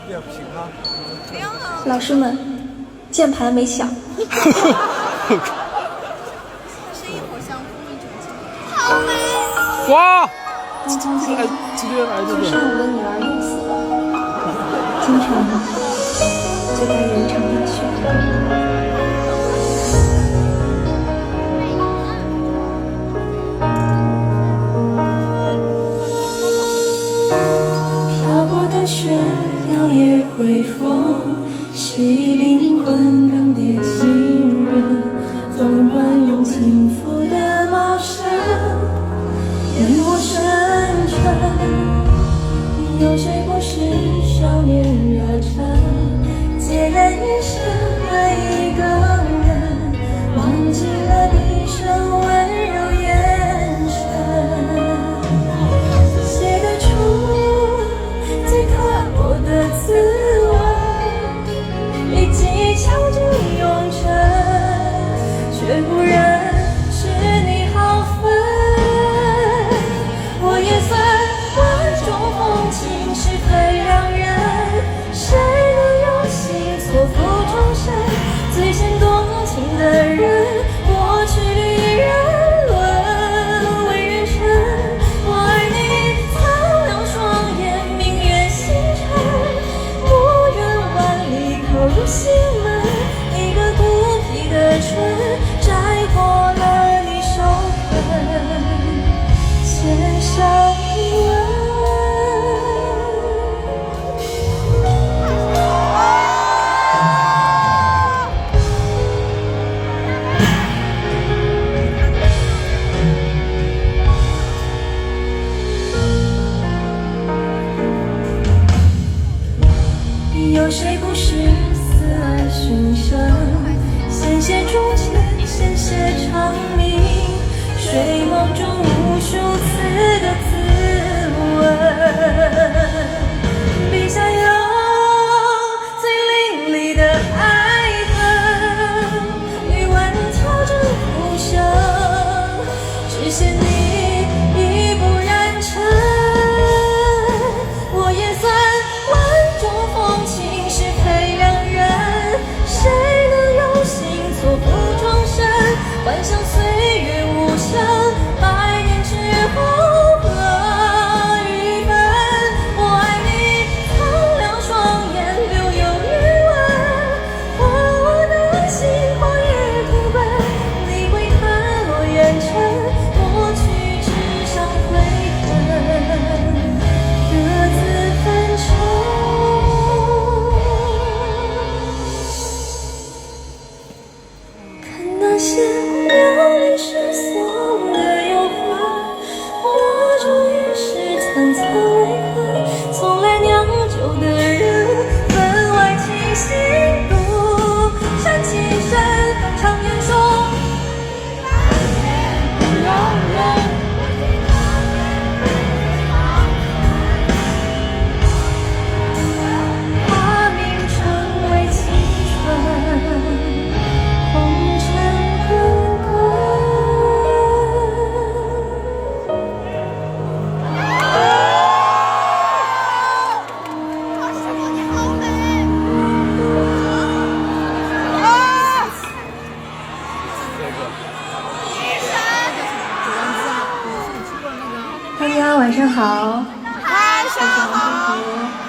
也平啊。老师们，键盘没响。是一口香蜂蜜酒精，好美！哇！今天今天来这个。上午的女儿累死了，今天就该延长下去。飘过的雪，摇曳回风，洗灵魂，更迭信任，纵观用轻浮的茂盛，淹没深沉。有谁不是少年热忱，孑然一身爱一个人，忘记了一生温柔眼神，写得出最刻薄的滋味，以技巧就永存，却不忍使你耗粉。我也算万种风情，是非让人，谁能有心错付终身？最先动情的人，过去旅人沦为人尘。我爱你苍凉双眼，明月星辰，不远万里靠入心门。一个孤僻的春，摘破了你手痕，牵上一吻。有谁不是死而寻生？鲜血铸剑，鲜血长鸣，睡梦中无数次的自问。笔下有最淋漓的爱恨，余温调整浮生，只嫌你已不染尘。我也算万种风情，是非两人，谁能有心错付终身？幻想岁月无声，百年之后何以分？我爱你苍凉双眼，留有余温，换我的心荒野土本，你会看落烟尘，过去纸上悔恨，各自分愁。看那些流离失所的忧患，我终于是层层泪痕。从来酿酒的人，分外清醒，独善其身。常言说，让人化名成为青春，红尘滚滚。大家晚上好。嗨，上好。